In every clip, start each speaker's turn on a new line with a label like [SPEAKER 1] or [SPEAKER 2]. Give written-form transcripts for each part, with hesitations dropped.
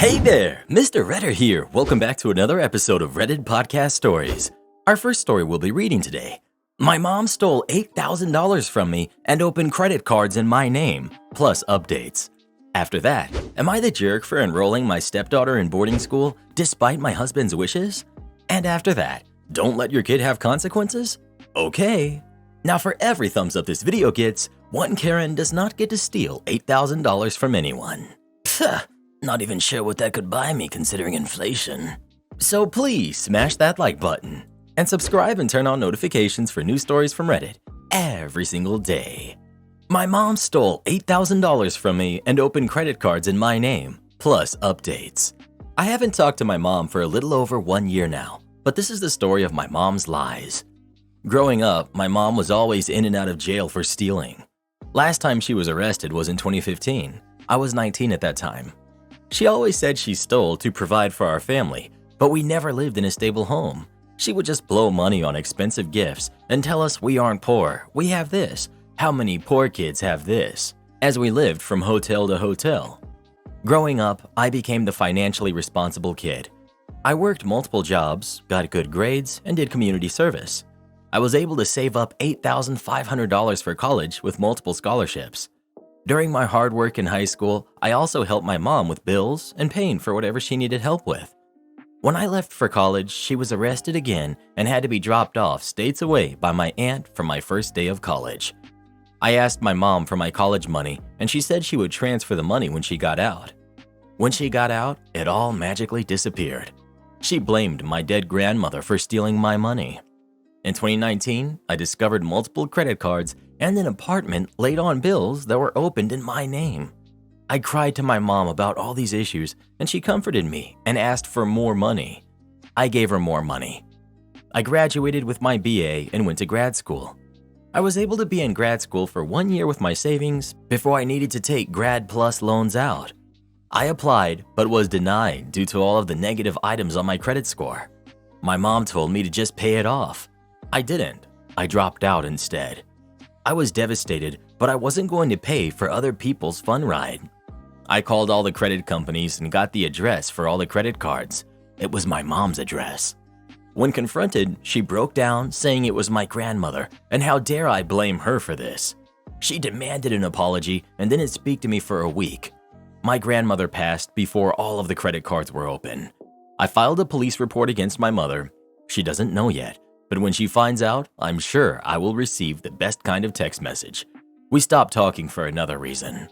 [SPEAKER 1] Hey there, Mr. Redder here. Welcome back to another episode of Reddit Podcast Stories. Our first story we'll be reading today. My mom stole $8,000 from me and opened credit cards in my name, plus updates. After that, am I the jerk for enrolling my stepdaughter in boarding school despite my husband's wishes? And after that, don't let your kid have consequences? Okay. Now for every thumbs up this video gets, one Karen does not get to steal $8,000 from anyone. Pfft. Not even sure what that could buy me considering inflation. So please smash that like button and subscribe and turn on notifications for new stories from Reddit every single day. My mom stole $8,000 from me and opened credit cards in my name, plus updates. I haven't talked to my mom for a little over 1 year now, but this is the story of my mom's lies. Growing up, my mom was always in and out of jail for stealing. Last time she was arrested was in 2015. I was 19 at that time. She always said she stole to provide for our family, but we never lived in a stable home. She would just blow money on expensive gifts and tell us we aren't poor, we have this, how many poor kids have this, as we lived from hotel to hotel. Growing up, I became the financially responsible kid. I worked multiple jobs, got good grades, and did community service. I was able to save up $8,500 for college with multiple scholarships. During my hard work in high school, I also helped my mom with bills and paying for whatever she needed help with. When I left for college, she was arrested again and had to be dropped off states away by my aunt for my first day of college. I asked my mom for my college money, and she said she would transfer the money when she got out. When she got out, it all magically disappeared. She blamed my dead grandmother for stealing my money. In 2019, I discovered multiple credit cards and an apartment laid on bills that were opened in my name. I cried to my mom about all these issues, and she comforted me and asked for more money. I gave her more money. I graduated with my BA and went to grad school. I was able to be in grad school for 1 year with my savings before I needed to take Grad Plus loans out. I applied but was denied due to all of the negative items on my credit score. My mom told me to just pay it off. I didn't. I dropped out instead. I was devastated, but I wasn't going to pay for other people's fun ride. I called all the credit companies and got the address for all the credit cards. It was my mom's address. When confronted, she broke down, saying it was my grandmother, and how dare I blame her for this. She demanded an apology and didn't speak to me for a week. My grandmother passed before all of the credit cards were open. I filed a police report against my mother. She doesn't know yet. But when she finds out, I'm sure I will receive the best kind of text message. We stopped talking for another reason.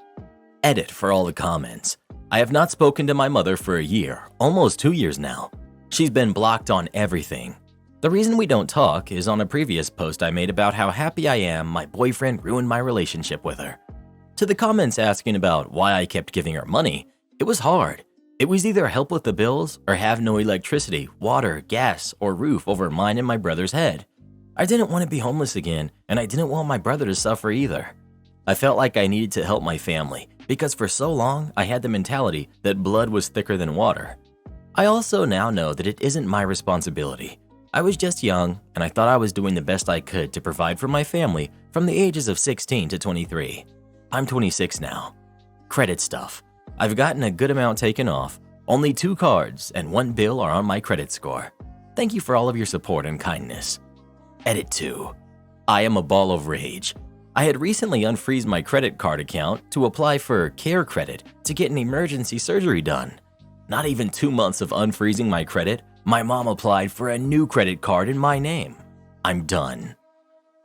[SPEAKER 1] Edit for all the comments. I have not spoken to my mother for a year, almost 2 years now. She's been blocked on everything. The reason we don't talk is on a previous post I made about how happy I am my boyfriend ruined my relationship with her. To the comments asking about why I kept giving her money, it was hard. It was either help with the bills or have no electricity, water, gas, or roof over mine and my brother's head. I didn't want to be homeless again, and I didn't want my brother to suffer either. I felt like I needed to help my family because for so long I had the mentality that blood was thicker than water. I also now know that it isn't my responsibility. I was just young, and I thought I was doing the best I could to provide for my family from the ages of 16 to 23. I'm 26 now. Credit stuff. I've gotten a good amount taken off. Only 2 cards and 1 bill are on my credit score. Thank you for all of your support and kindness. Edit 2. I am a ball of rage. I had recently unfreezed my credit card account to apply for care credit to get an emergency surgery done. Not even 2 months of unfreezing my credit, my mom applied for a new credit card in my name. I'm done.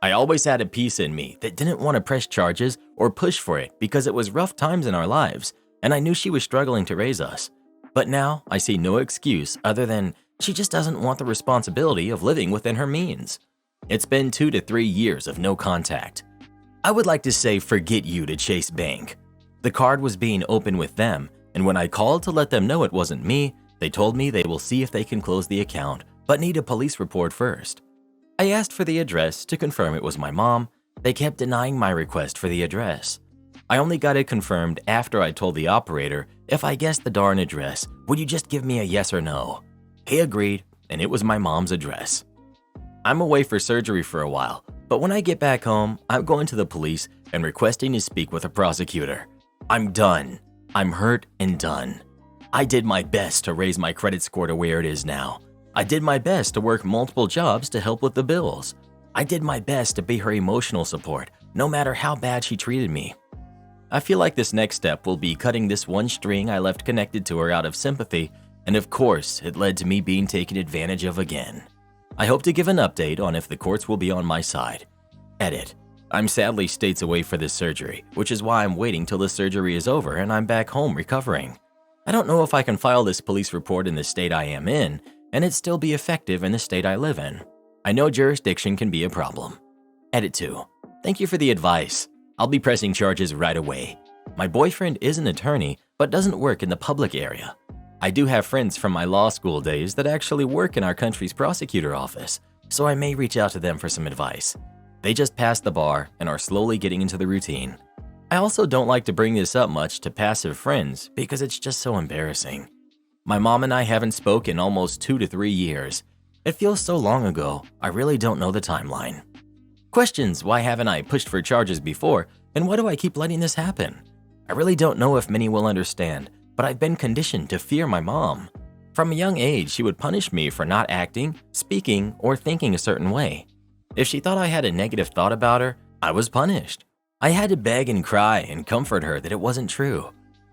[SPEAKER 1] I always had a piece in me that didn't want to press charges or push for it because it was rough times in our lives, and I knew she was struggling to raise us. But now I see no excuse other than she just doesn't want the responsibility of living within her means. It's been 2 to 3 years of no contact. I would like to say forget you to Chase Bank. The card was being opened with them, and when I called to let them know it wasn't me, they told me they will see if they can close the account, but need a police report first. I asked for the address to confirm it was my mom. They kept denying my request for the address. I only got it confirmed after I told the operator, if I guessed the darn address, would you just give me a yes or no? He agreed, and it was my mom's address. I'm away for surgery for a while, but when I get back home, I'm going to the police and requesting to speak with a prosecutor. I'm done. I'm hurt and done. I did my best to raise my credit score to where it is now. I did my best to work multiple jobs to help with the bills. I did my best to be her emotional support, no matter how bad she treated me. I feel like this next step will be cutting this one string I left connected to her out of sympathy, and of course, it led to me being taken advantage of again. I hope to give an update on if the courts will be on my side. Edit. I'm sadly states away for this surgery, which is why I'm waiting till the surgery is over and I'm back home recovering. I don't know if I can file this police report in the state I am in, and it still be effective in the state I live in. I know jurisdiction can be a problem. Edit 2. Thank you for the advice. I'll be pressing charges right away. My boyfriend is an attorney, but doesn't work in the public area. I do have friends from my law school days that actually work in our country's prosecutor office, so I may reach out to them for some advice. They just passed the bar and are slowly getting into the routine. I also don't like to bring this up much to passive friends because it's just so embarrassing. My mom and I haven't spoken in almost 2 to 3 years. It feels so long ago, I really don't know the timeline. Questions: why haven't I pushed for charges before, and why do I keep letting this happen? I really don't know if many will understand, but I've been conditioned to fear my mom. From a young age, she would punish me for not acting, speaking, or thinking a certain way. If she thought I had a negative thought about her, I was punished. I had to beg and cry and comfort her that it wasn't true.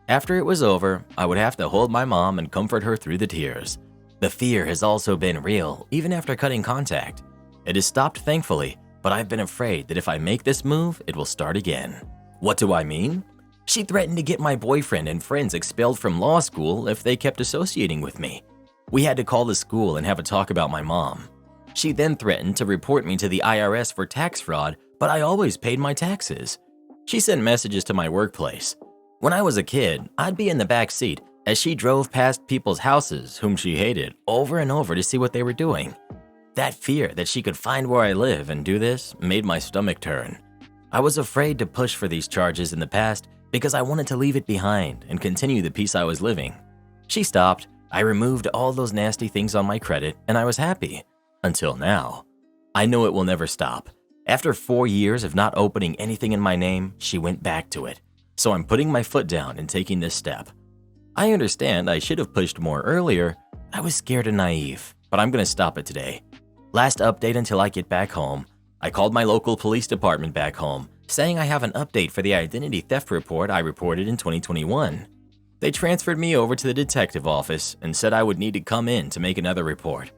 [SPEAKER 1] After it was over, I would have to hold my mom and comfort her through the tears. The fear has also been real, even after cutting contact. It has stopped thankfully, but I've been afraid that if I make this move, it will start again. What do I mean? She threatened to get my boyfriend and friends expelled from law school if they kept associating with me. We had to call the school and have a talk about my mom. She then threatened to report me to the IRS for tax fraud, but I always paid my taxes. She sent messages to my workplace. When I was a kid, I'd be in the back seat as she drove past people's houses whom she hated over and over to see what they were doing. That fear that she could find where I live and do this made my stomach turn. I was afraid to push for these charges in the past because I wanted to leave it behind and continue the peace I was living. She stopped, I removed all those nasty things on my credit, and I was happy. Until now. I know it will never stop. After 4 years of not opening anything in my name, she went back to it. So I'm putting my foot down and taking this step. I understand I should have pushed more earlier. I was scared and naive, but I'm going to stop it today. Last update until I get back home. I called my local police department back home, saying I have an update for the identity theft report I reported in 2021. They transferred me over to the detective office and said I would need to come in to make another report.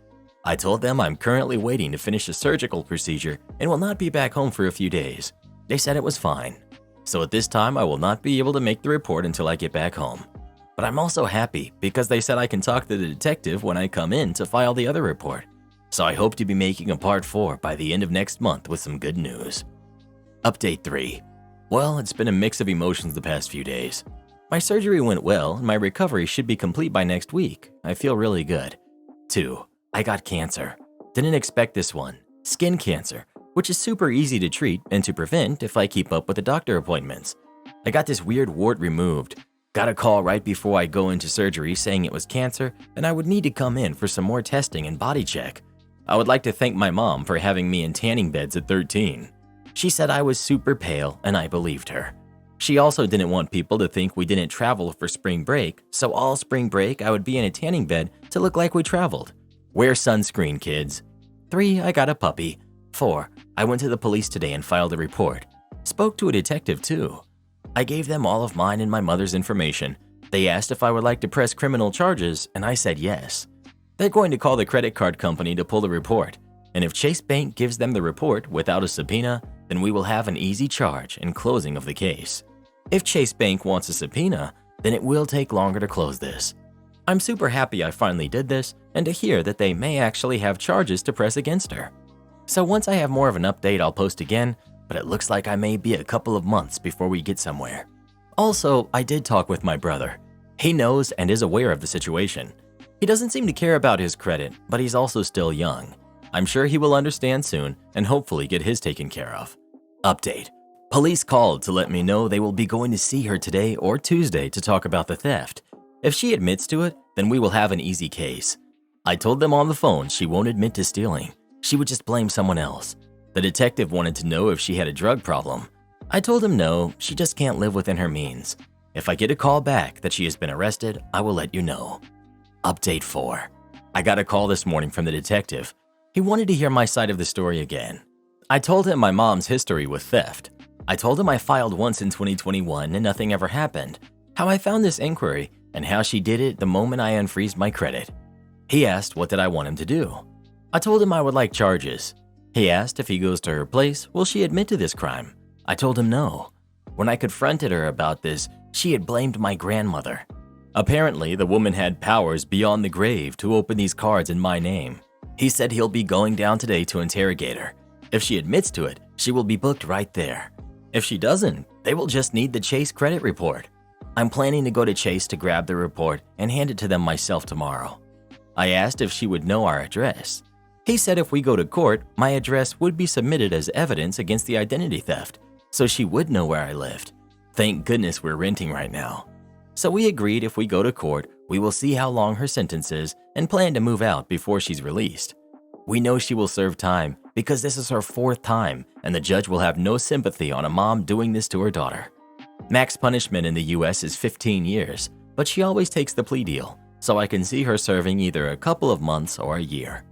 [SPEAKER 1] I told them I'm currently waiting to finish a surgical procedure and will not be back home for a few days. They said it was fine. So at this time, I will not be able to make the report until I get back home. But I'm also happy because they said I can talk to the detective when I come in to file the other report. So I hope to be making a part 4 by the end of next month with some good news. Update 3. Well, it's been a mix of emotions the past few days. My surgery went well and my recovery should be complete by next week. I feel really good. 2. I got cancer. Didn't expect this one. Skin cancer, which is super easy to treat and to prevent if I keep up with the doctor appointments. I got this weird wart removed. Got a call right before I go into surgery saying it was cancer and I would need to come in for some more testing and body check. I would like to thank my mom for having me in tanning beds at 13. She said I was super pale and I believed her. She also didn't want people to think we didn't travel for spring break, so all spring break I would be in a tanning bed to look like we traveled. Wear sunscreen, kids. 3. I got a puppy. 4. I went to the police today and filed a report. Spoke to a detective too. I gave them all of mine and my mother's information. They asked if I would like to press criminal charges, and I said yes. They're going to call the credit card company to pull the report, and if Chase Bank gives them the report without a subpoena, then we will have an easy charge and closing of the case. If Chase Bank wants a subpoena, then it will take longer to close this. I'm super happy I finally did this and to hear that they may actually have charges to press against her. So once I have more of an update, I'll post again, but it looks like I may be a couple of months before we get somewhere. Also, I did talk with my brother. He knows and is aware of the situation. He doesn't seem to care about his credit, but he's also still young. I'm sure he will understand soon and hopefully get his taken care of. Update. Police called to let me know they will be going to see her today or Tuesday to talk about the theft. If she admits to it, then we will have an easy case. I told them on the phone she won't admit to stealing. She would just blame someone else. The detective wanted to know if she had a drug problem. I told him no, she just can't live within her means. If I get a call back that she has been arrested, I will let you know. Update 4. I got a call this morning from the detective. He wanted to hear my side of the story again. I told him my mom's history with theft. I told him I filed once in 2021 and nothing ever happened, how I found this inquiry, and how she did it the moment I unfreezed my credit. He asked what did I want him to do. I told him I would like charges. He asked if he goes to her place, will she admit to this crime? I told him no. When I confronted her about this, she had blamed my grandmother. Apparently, the woman had powers beyond the grave to open these cards in my name. He said he'll be going down today to interrogate her. If she admits to it, she will be booked right there. If she doesn't, they will just need the Chase credit report. I'm planning to go to Chase to grab the report and hand it to them myself tomorrow. I asked if she would know our address. He said if we go to court, my address would be submitted as evidence against the identity theft, so she would know where I lived. Thank goodness we're renting right now. So we agreed if we go to court, we will see how long her sentence is and plan to move out before she's released. We know she will serve time because this is her 4th time and the judge will have no sympathy on a mom doing this to her daughter. Max punishment in the US is 15 years, but she always takes the plea deal, so I can see her serving either a couple of months or a year.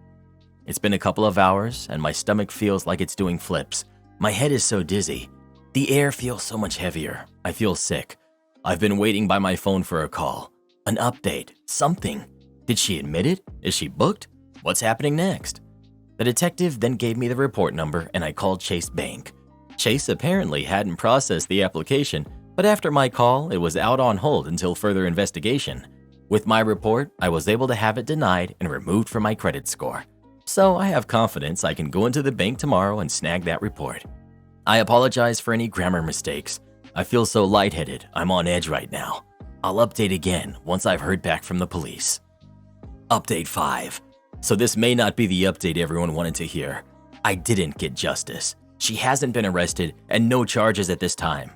[SPEAKER 1] It's been a couple of hours and my stomach feels like it's doing flips. My head is so dizzy. The air feels so much heavier. I feel sick. I've been waiting by my phone for a call, an update, something. Did she admit it? Is she booked? What's happening next? The detective then gave me the report number and I called Chase Bank. Chase apparently hadn't processed the application, but after my call, it was out on hold until further investigation. With my report, I was able to have it denied and removed from my credit score. So I have confidence I can go into the bank tomorrow and snag that report. I apologize for any grammar mistakes. I feel so lightheaded, I'm on edge right now. I'll update again once I've heard back from the police. Update 5. So this may not be the update everyone wanted to hear. I didn't get justice. She hasn't been arrested and no charges at this time.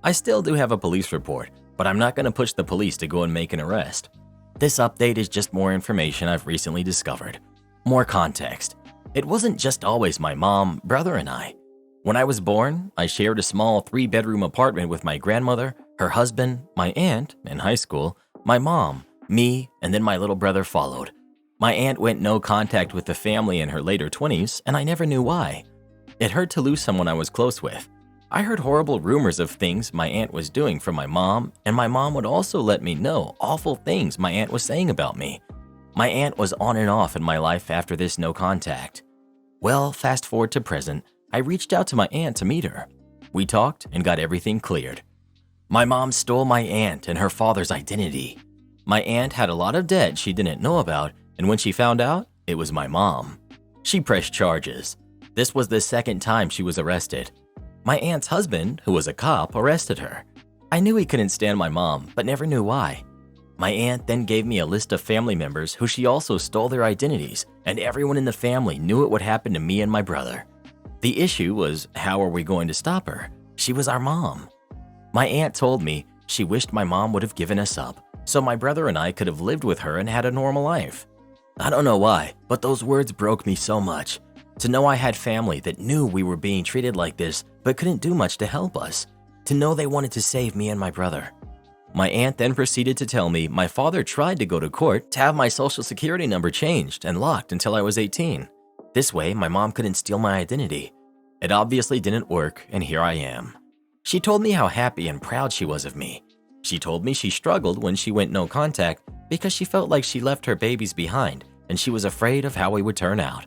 [SPEAKER 1] I still do have a police report, but I'm not going to push the police to go and make an arrest. This update is just more information I've recently discovered. More context. It wasn't just always my mom, brother, and I. When I was born, I shared a small 3-bedroom apartment with my grandmother, her husband, my aunt in high school, my mom, me, and then my little brother followed. My aunt went no contact with the family in her later 20s, and I never knew why. It hurt to lose someone I was close with. I heard horrible rumors of things my aunt was doing from my mom, and my mom would also let me know awful things my aunt was saying about me. My aunt was on and off in my life after this no contact. Well, fast forward to present, I reached out to my aunt to meet her. We talked and got everything cleared. My mom stole my aunt and her father's identity. My aunt had a lot of debt she didn't know about, and when she found out, it was my mom. She pressed charges. This was the 2nd time she was arrested. My aunt's husband, who was a cop, arrested her. I knew he couldn't stand my mom, but never knew why. My aunt then gave me a list of family members who she also stole their identities, and everyone in the family knew it would happen to me and my brother. The issue was, how are we going to stop her? She was our mom. My aunt told me she wished my mom would have given us up, so my brother and I could have lived with her and had a normal life. I don't know why, but those words broke me so much. To know I had family that knew we were being treated like this but couldn't do much to help us. To know they wanted to save me and my brother. My aunt then proceeded to tell me my father tried to go to court to have my social security number changed and locked until I was 18. This way, my mom couldn't steal my identity. It obviously didn't work, and here I am. She told me how happy and proud she was of me. She told me she struggled when she went no contact because she felt like she left her babies behind and she was afraid of how we would turn out.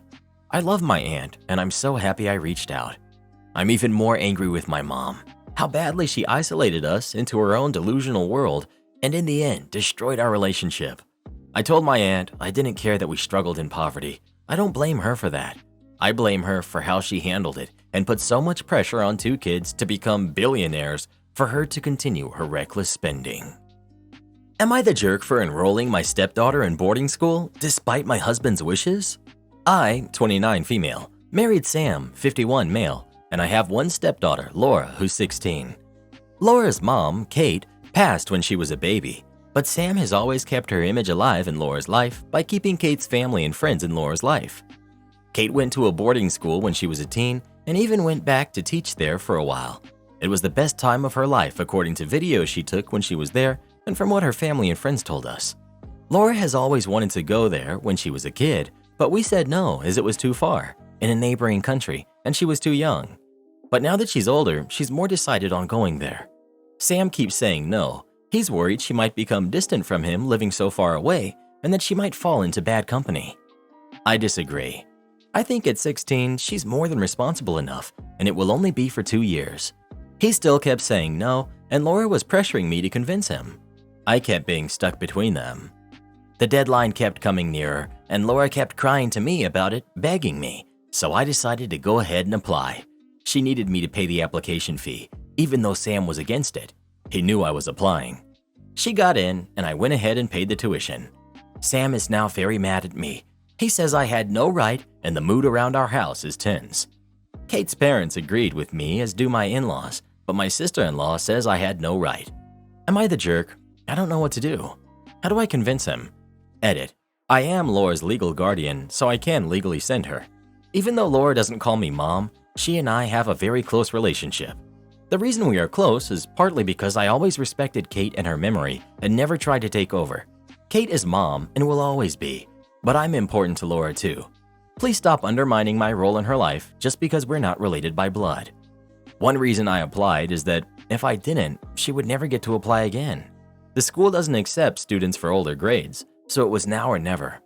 [SPEAKER 1] I love my aunt, and I'm so happy I reached out. I'm even more angry with my mom. How badly she isolated us into her own delusional world and in the end destroyed our relationship. I told my aunt I didn't care that we struggled in poverty. I don't blame her for that. I blame her for how she handled it and put so much pressure on 2 kids to become billionaires for her to continue her reckless spending. Am I the jerk for enrolling my stepdaughter in boarding school despite my husband's wishes? I, 29 female, married Sam, 51 male, and I have one stepdaughter, Laura, who's 16. Laura's mom, Kate, passed when she was a baby, but Sam has always kept her image alive in Laura's life by keeping Kate's family and friends in Laura's life. Kate went to a boarding school when she was a teen and even went back to teach there for a while. It was the best time of her life according to videos she took when she was there and from what her family and friends told us. Laura has always wanted to go there when she was a kid, but we said no as it was too far, in a neighboring country, and she was too young. But now that she's older, she's more decided on going there. Sam keeps saying no. He's worried she might become distant from him living so far away and that she might fall into bad company. I disagree. I think at 16, she's more than responsible enough, and it will only be for 2 years. He still kept saying no, and Laura was pressuring me to convince him. I kept being stuck between them. The deadline kept coming nearer, and Laura kept crying to me about it, begging me, so I decided to go ahead and apply. She needed me to pay the application fee, even though Sam was against it. He knew I was applying. She got in, and I went ahead and paid the tuition. Sam is now very mad at me. He says I had no right, and the mood around our house is tense. Kate's parents agreed with me, as do my in-laws, but my sister-in-law says I had no right. Am I the jerk? I don't know what to do. How do I convince him? Edit. I am Laura's legal guardian, so I can legally send her. Even though Laura doesn't call me mom, she and I have a very close relationship. The reason we are close is partly because I always respected Kate and her memory and never tried to take over. Kate is mom and will always be, but I'm important to Laura too. Please stop undermining my role in her life just because we're not related by blood. One reason I applied is that if I didn't, she would never get to apply again. The school doesn't accept students for older grades, so it was now or never.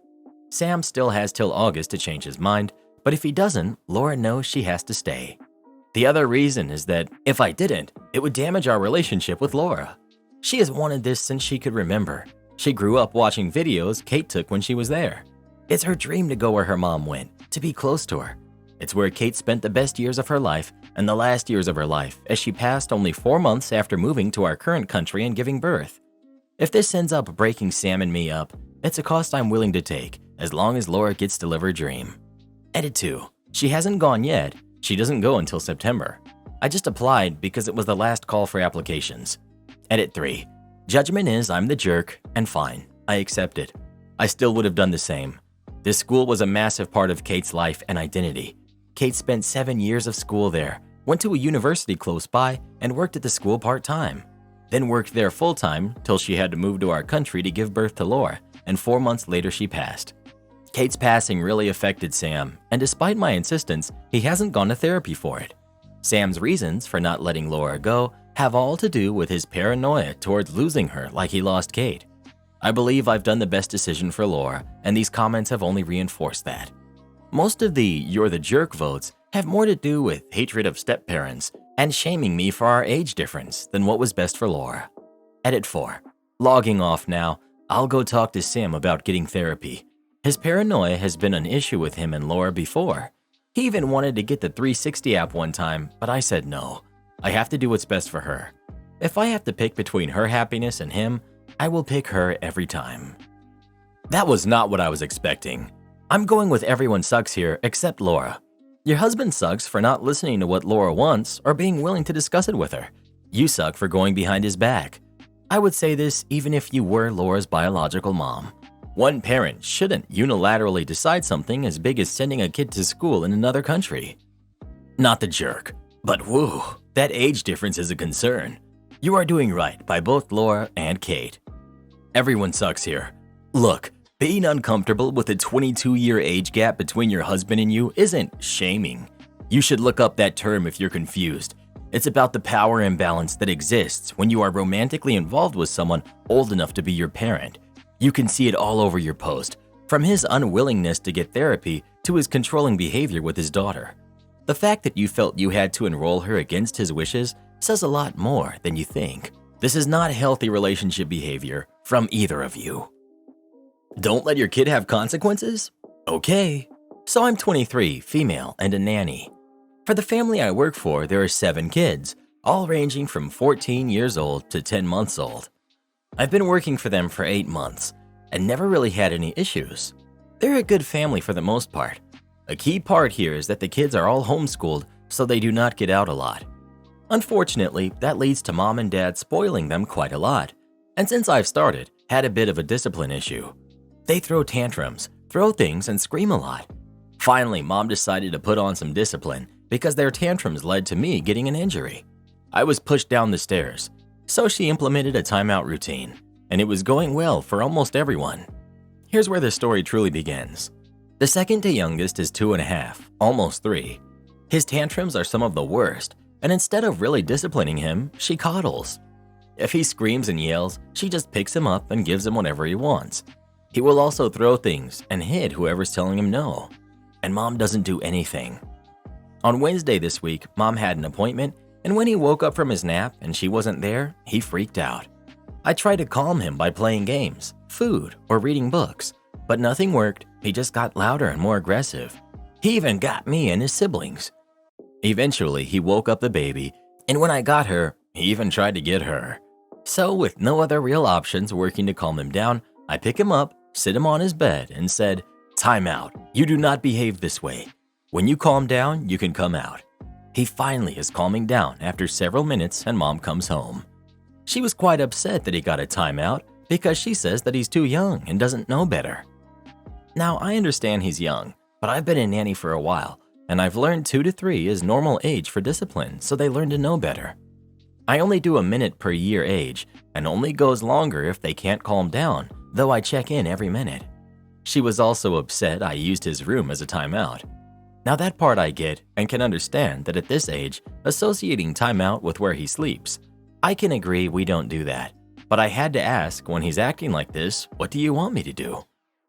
[SPEAKER 1] Sam still has till August to change his mind, but if he doesn't, Laura knows she has to stay. The other reason is that if I didn't, it would damage our relationship with Laura. She has wanted this since she could remember. She grew up watching videos Kate took when she was there. It's her dream to go where her mom went, to be close to her. It's where Kate spent the best years of her life and the last years of her life, as she passed only 4 months after moving to our current country and giving birth. If this ends up breaking Sam and me up, it's a cost I'm willing to take, as long as Laura gets to live her dream. Edit 2. She hasn't gone yet. She doesn't go until September. I just applied because it was the last call for applications. Edit 3. Judgment is I'm the jerk, and fine, I accept it. I still would have done the same. This school was a massive part of Kate's life and identity. Kate spent 7 years of school there, went to a university close by, and worked at the school part-time. Then worked there full-time till she had to move to our country to give birth to Laura, and 4 months later she passed. Kate's passing really affected Sam, and despite my insistence, he hasn't gone to therapy for it. Sam's reasons for not letting Laura go have all to do with his paranoia towards losing her like he lost Kate. I believe I've done the best decision for Laura, and these comments have only reinforced that. Most of the "you're the jerk" votes have more to do with hatred of step-parents and shaming me for our age difference than what was best for Laura. Edit 4. Logging off now. I'll go talk to Sam about getting therapy. His paranoia has been an issue with him and Laura before. He even wanted to get the 360 app one time, but I said no. I have to do what's best for her. If I have to pick between her happiness and him, I will pick her every time. That was not what I was expecting. I'm going with everyone sucks here except Laura. Your husband sucks for not listening to what Laura wants or being willing to discuss it with her. You suck for going behind his back. I would say this even if you were Laura's biological mom. One parent shouldn't unilaterally decide something as big as sending a kid to school in another country. Not the jerk, but woo, that age difference is a concern. You are doing right by both Laura and Kate. Everyone sucks here. Look, being uncomfortable with a 22-year age gap between your husband and you isn't shaming. You should look up that term if you're confused. It's about the power imbalance that exists when you are romantically involved with someone old enough to be your parent. You can see it all over your post, from his unwillingness to get therapy to his controlling behavior with his daughter. The fact that you felt you had to enroll her against his wishes says a lot more than you think. This is not healthy relationship behavior from either of you. Don't let your kid have consequences? Okay. So I'm 23, female, and a nanny. For the family I work for, there are 7 kids, all ranging from 14 years old to 10 months old. I've been working for them for 8 months and never really had any issues. They're a good family for the most part. A key part here is that the kids are all homeschooled, so they do not get out a lot. Unfortunately, that leads to mom and dad spoiling them quite a lot. And since I've started, had a bit of a discipline issue. They throw tantrums, throw things, and scream a lot. Finally, mom decided to put on some discipline because their tantrums led to me getting an injury. I was pushed down the stairs, so she implemented a timeout routine, and it was going well for almost everyone. Here's where the story truly begins. The second to youngest is 2.5, almost 3. His tantrums are some of the worst, and instead of really disciplining him, she coddles. If he screams and yells, she just picks him up and gives him whatever he wants. He will also throw things and hit whoever's telling him no. And Mom doesn't do anything. On Wednesday this week, Mom had an appointment, and when he woke up from his nap and she wasn't there, he freaked out. I tried to calm him by playing games, food, or reading books, but nothing worked. He just got louder and more aggressive. He even got me and his siblings. Eventually, he woke up the baby, and when I got her, he even tried to get her. So, with no other real options working to calm him down, I pick him up, sit him on his bed, and said, "Time out. You do not behave this way. When you calm down, you can come out." He finally is calming down after several minutes, and Mom comes home. She was quite upset that he got a timeout because she says that he's too young and doesn't know better. Now, I understand he's young, but I've been a nanny for a while, and I've learned 2 to 3 is normal age for discipline, so they learn to know better. I only do a minute per year age, and only goes longer if they can't calm down, though I check in every minute. She was also upset I used his room as a timeout. Now that part I get and can understand that at this age, associating timeout with where he sleeps. I can agree we don't do that, but I had to ask when he's acting like this, what do you want me to do?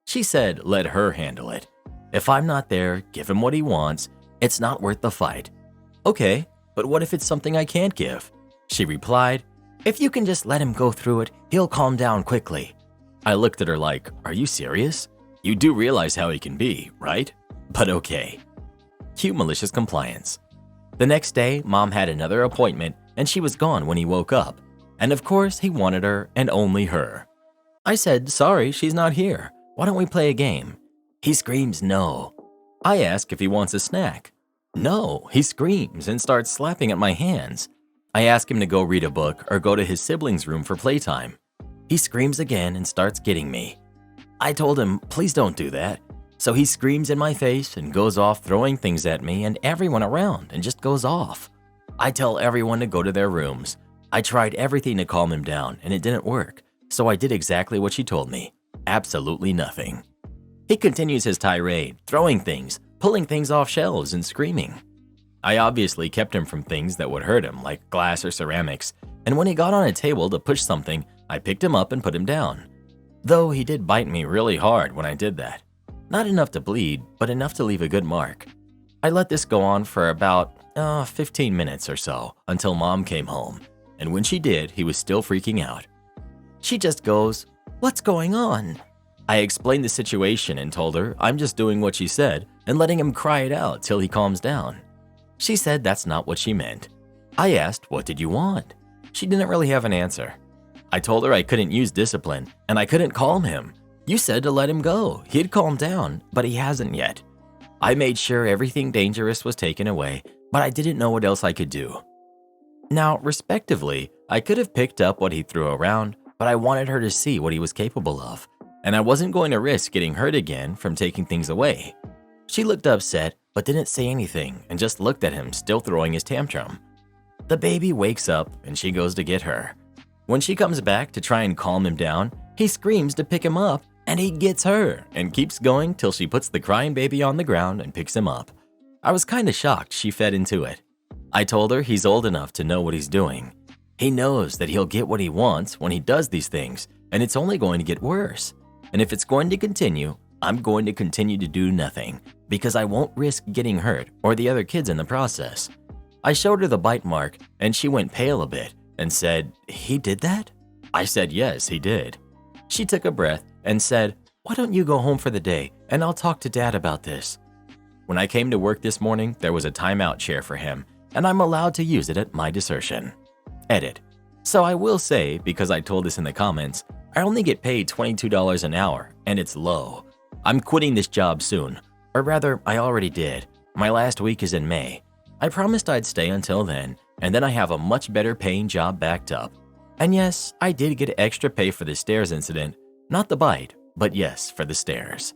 [SPEAKER 1] She said let her handle it. If I'm not there, give him what he wants. It's not worth the fight. Okay, but what if it's something I can't give? She replied, if you can just let him go through it, he'll calm down quickly. I looked at her like, are you serious? You do realize how he can be, right? But okay. Cue malicious compliance. The next day, Mom had another appointment and she was gone when he woke up. And of course, he wanted her and only her. I said, sorry, she's not here. Why don't we play a game? He screams no. I ask if he wants a snack. No, he screams and starts slapping at my hands. I ask him to go read a book or go to his siblings' room for playtime. He screams again and starts getting me. I told him, please don't do that. So he screams in my face and goes off throwing things at me and everyone around and just goes off. I tell everyone to go to their rooms. I tried everything to calm him down and it didn't work. So I did exactly what she told me. Absolutely nothing. He continues his tirade, throwing things, pulling things off shelves and screaming. I obviously kept him from things that would hurt him, like glass or ceramics, and when he got on a table to push something, I picked him up and put him down. Though he did bite me really hard when I did that. Not enough to bleed, but enough to leave a good mark. I let this go on for about 15 minutes or so until Mom came home, and when she did, he was still freaking out. She just goes, "What's going on?" I explained the situation and told her I'm just doing what she said and letting him cry it out till he calms down. She said that's not what she meant. I asked, what did you want? She didn't really have an answer. I told her I couldn't use discipline and I couldn't calm him. You said to let him go. He'd calm down, but he hasn't yet. I made sure everything dangerous was taken away, but I didn't know what else I could do. Now, respectively, I could have picked up what he threw around, but I wanted her to see what he was capable of, and I wasn't going to risk getting hurt again from taking things away. She looked upset, but didn't say anything and just looked at him, still throwing his tantrum. The baby wakes up and she goes to get her. When she comes back to try and calm him down, he screams to pick him up and he gets her and keeps going till she puts the crying baby on the ground and picks him up. I was kinda shocked she fed into it. I told her he's old enough to know what he's doing. He knows that he'll get what he wants when he does these things, and it's only going to get worse. And if it's going to continue, I'm going to continue to do nothing because I won't risk getting hurt or the other kids in the process. I showed her the bite mark and she went pale a bit and said, "He did that?" I said, "Yes, he did." She took a breath and said, "Why don't you go home for the day and I'll talk to Dad about this." When I came to work this morning, there was a timeout chair for him and I'm allowed to use it at my discretion. Edit. So I will say, because I told this in the comments, I only get paid $22 an hour and it's low. I'm quitting this job soon, or rather, I already did. My last week is in May. I promised I'd stay until then, and then I have a much better paying job backed up. And yes, I did get extra pay for the stairs incident, not the bite, but yes, for the stairs.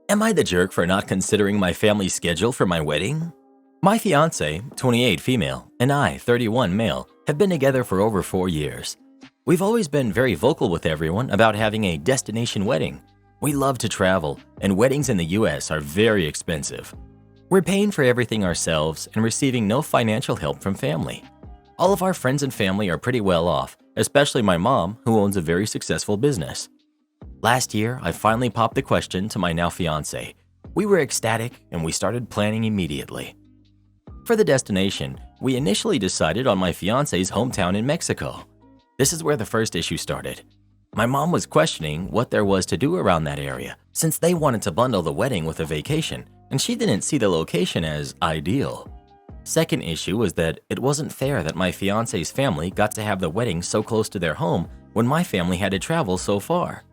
[SPEAKER 1] Am I the jerk for not considering my family's schedule for my wedding? My fiance, 28 female, and I, 31 male, have been together for over 4 years. We've always been very vocal with everyone about having a destination wedding. We love to travel, and weddings in the US are very expensive. We're paying for everything ourselves and receiving no financial help from family. All of our friends and family are pretty well off, especially my mom, who owns a very successful business. Last year, I finally popped the question to my now fiance. We were ecstatic and we started planning immediately. For the destination, we initially decided on my fiance's hometown in Mexico. This is where the first issue started. My mom was questioning what there was to do around that area, since they wanted to bundle the wedding with a vacation, and she didn't see the location as ideal. Second issue was that it wasn't fair that my fiance's family got to have the wedding so close to their home when my family had to travel so far.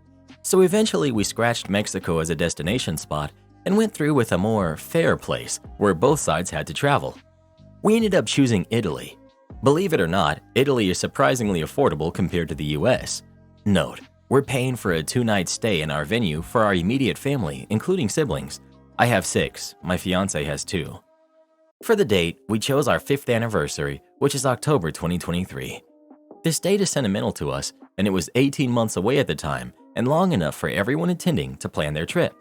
[SPEAKER 1] So eventually we scratched Mexico as a destination spot and went through with a more fair place where both sides had to travel. We ended up choosing Italy. Believe it or not, Italy is surprisingly affordable compared to the US. Note, we're paying for a 2-night stay in our venue for our immediate family, including siblings. I have 6, my fiance has 2. For the date, we chose our 5th anniversary, which is October 2023. This date is sentimental to us, and it was 18 months away at the time and long enough for everyone attending to plan their trip.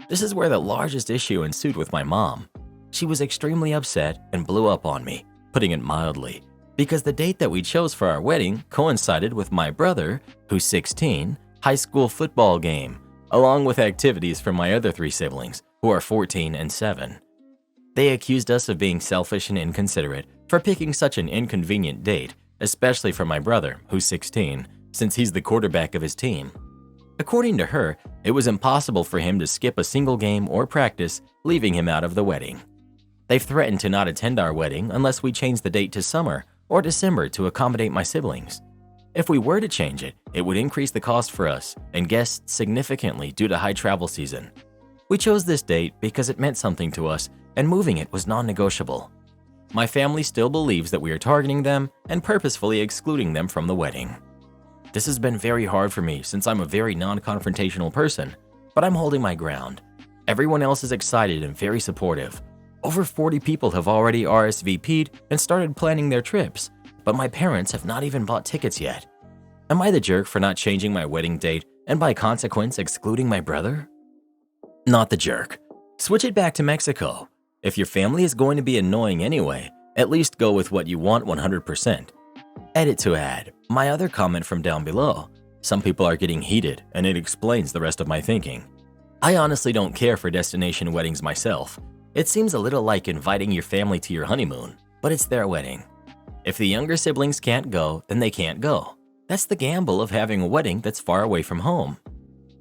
[SPEAKER 1] This is where the largest issue ensued with my mom. She was extremely upset and blew up on me, putting it mildly, because the date that we chose for our wedding coincided with my brother, who's 16, high school football game, along with activities from my other 3 siblings, who are 14 and 7. They accused us of being selfish and inconsiderate for picking such an inconvenient date, especially for my brother, who's 16, since he's the quarterback of his team. According to her, it was impossible for him to skip a single game or practice, leaving him out of the wedding. They've threatened to not attend our wedding unless we change the date to summer or December to accommodate my siblings. If we were to change it, it would increase the cost for us and guests significantly due to high travel season. We chose this date because it meant something to us and moving it was non-negotiable. My family still believes that we are targeting them and purposefully excluding them from the wedding. This has been very hard for me since I'm a very non-confrontational person, but I'm holding my ground. Everyone else is excited and very supportive. Over 40 people have already RSVP'd and started planning their trips, but my parents have not even bought tickets yet. Am I the jerk for not changing my wedding date and by consequence excluding my brother? Not the jerk. Switch it back to Mexico. If your family is going to be annoying anyway, at least go with what you want 100%. Edit to add, my other comment from down below. Some people are getting heated and it explains the rest of my thinking. I honestly don't care for destination weddings myself. It seems a little like inviting your family to your honeymoon, but it's their wedding. If the younger siblings can't go, then they can't go. That's the gamble of having a wedding that's far away from home.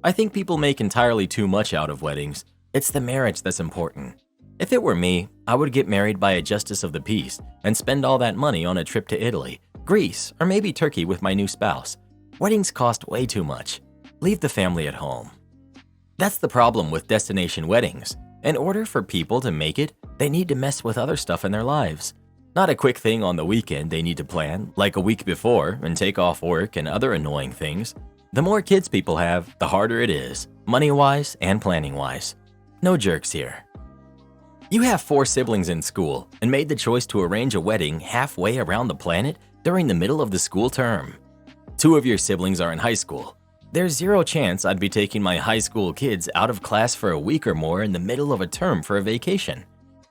[SPEAKER 1] I think people make entirely too much out of weddings. It's the marriage that's important. If it were me, I would get married by a justice of the peace and spend all that money on a trip to Italy, Greece, or maybe Turkey with my new spouse. Weddings cost way too much. Leave the family at home. That's the problem with destination weddings. In order for people to make it, they need to mess with other stuff in their lives. Not a quick thing on the weekend they need to plan, like a week before, and take off work and other annoying things. The more kids people have, the harder it is, money-wise and planning-wise. No jerks here. You have 4 siblings in school and made the choice to arrange a wedding halfway around the planet during the middle of the school term. 2 of your siblings are in high school. There's 0 chance I'd be taking my high school kids out of class for a week or more in the middle of a term for a vacation.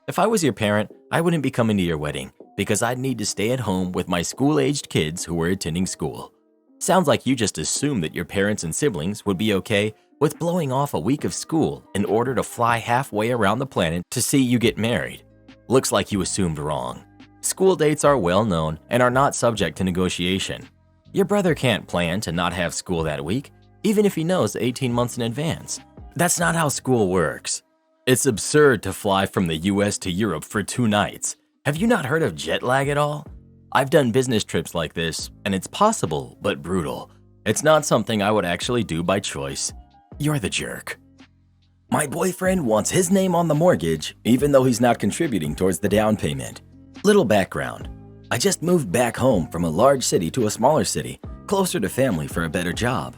[SPEAKER 1] If I was your parent, I wouldn't be coming to your wedding because I'd need to stay at home with my school-aged kids who were attending school. Sounds like you just assumed that your parents and siblings would be okay with blowing off a week of school in order to fly halfway around the planet to see you get married. Looks like you assumed wrong. School dates are well known and are not subject to negotiation. Your brother can't plan to not have school that week, even if he knows 18 months in advance. That's not how school works. It's absurd to fly from the US to Europe for 2 nights. Have you not heard of jet lag at all? I've done business trips like this, and it's possible, but brutal. It's not something I would actually do by choice. You're the jerk. My boyfriend wants his name on the mortgage, even though he's not contributing towards the down payment. Little background. I just moved back home from a large city to a smaller city, closer to family for a better job.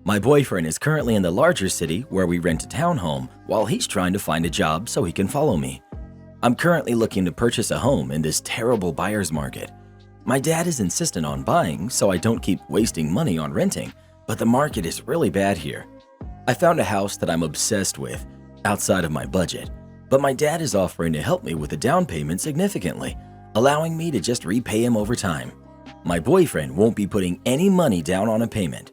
[SPEAKER 1] My boyfriend is currently in the larger city where we rent a townhome while he's trying to find a job so he can follow me. I'm currently looking to purchase a home in this terrible buyer's market. My dad is insistent on buying, so I don't keep wasting money on renting, but the market is really bad here. I found a house that I'm obsessed with, outside of my budget, but my dad is offering to help me with the down payment significantly, allowing me to just repay him over time. My boyfriend won't be putting any money down on a payment.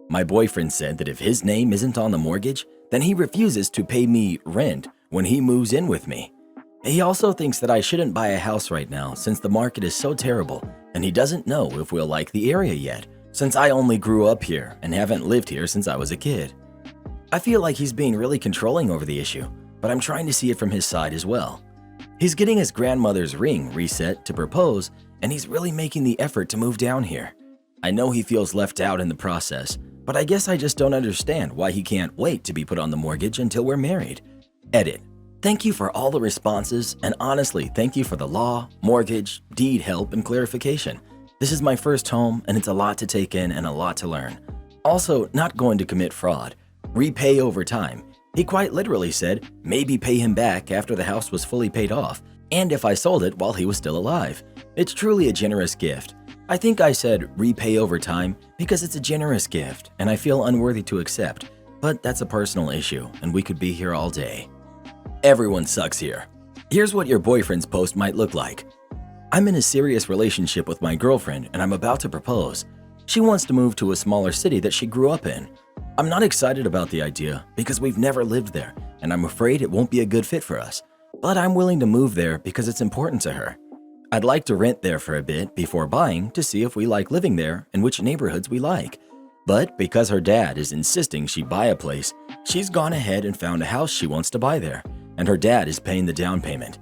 [SPEAKER 1] My boyfriend said that if his name isn't on the mortgage, then he refuses to pay me rent when he moves in with me. He also thinks that I shouldn't buy a house right now since the market is so terrible, and he doesn't know if we'll like the area yet, since I only grew up here and haven't lived here since I was a kid. I feel like he's being really controlling over the issue, but I'm trying to see it from his side as well. He's getting his grandmother's ring reset to propose, and he's really making the effort to move down here. I know he feels left out in the process, but I guess I just don't understand why he can't wait to be put on the mortgage until we're married. Edit. Thank you for all the responses, and honestly, thank you for the law, mortgage, deed help, and clarification. This is my first home, and it's a lot to take in and a lot to learn. Also, not going to commit fraud. Repay over time. He quite literally said maybe pay him back after the house was fully paid off, and if I sold it while he was still alive. It's truly a generous gift. I think I said repay over time because it's a generous gift, and I feel unworthy to accept, but that's a personal issue, and we could be here all day. Everyone sucks here. Here's what your boyfriend's post might look like. I'm in a serious relationship with my girlfriend and I'm about to propose. She wants to move to a smaller city that she grew up in. I'm not excited about the idea because we've never lived there and I'm afraid it won't be a good fit for us. But I'm willing to move there because it's important to her. I'd like to rent there for a bit before buying to see if we like living there and which neighborhoods we like. But because her dad is insisting she buy a place, she's gone ahead and found a house she wants to buy there, and her dad is paying the down payment.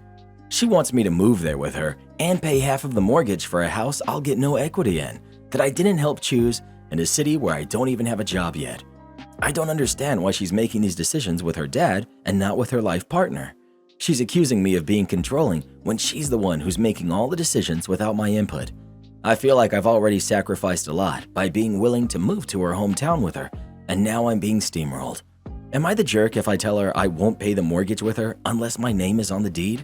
[SPEAKER 1] She wants me to move there with her and pay half of the mortgage for a house I'll get no equity in, that I didn't help choose, in a city where I don't even have a job yet. I don't understand why she's making these decisions with her dad and not with her life partner. She's accusing me of being controlling when she's the one who's making all the decisions without my input. I feel like I've already sacrificed a lot by being willing to move to her hometown with her, and now I'm being steamrolled. Am I the jerk if I tell her I won't pay the mortgage with her unless my name is on the deed?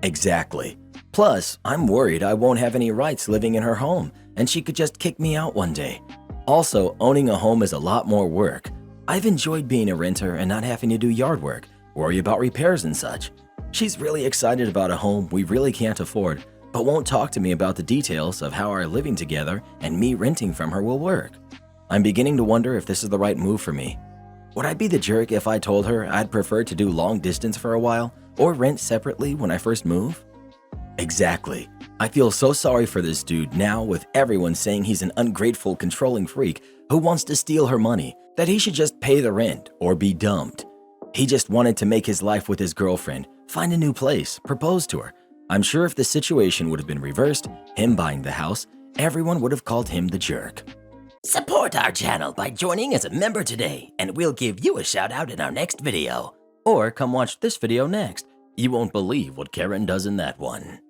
[SPEAKER 1] Exactly. Plus, I'm worried I won't have any rights living in her home, and she could just kick me out one day. Also, owning a home is a lot more work. I've enjoyed being a renter and not having to do yard work, worry about repairs and such. She's really excited about a home we really can't afford, but won't talk to me about the details of how our living together and me renting from her will work. I'm beginning to wonder if this is the right move for me. Would I be the jerk if I told her I'd prefer to do long distance for a while or rent separately when I first move? Exactly. I feel so sorry for this dude now with everyone saying he's an ungrateful, controlling freak who wants to steal her money, that he should just pay the rent or be dumped. He just wanted to make his life with his girlfriend, find a new place, propose to her. I'm sure if the situation would have been reversed, him buying the house, everyone would have called him the jerk.
[SPEAKER 2] Support our channel by joining as a member today, and we'll give you a shout out in our next video.
[SPEAKER 1] Or come watch this video next. You won't believe what Karen does in that one.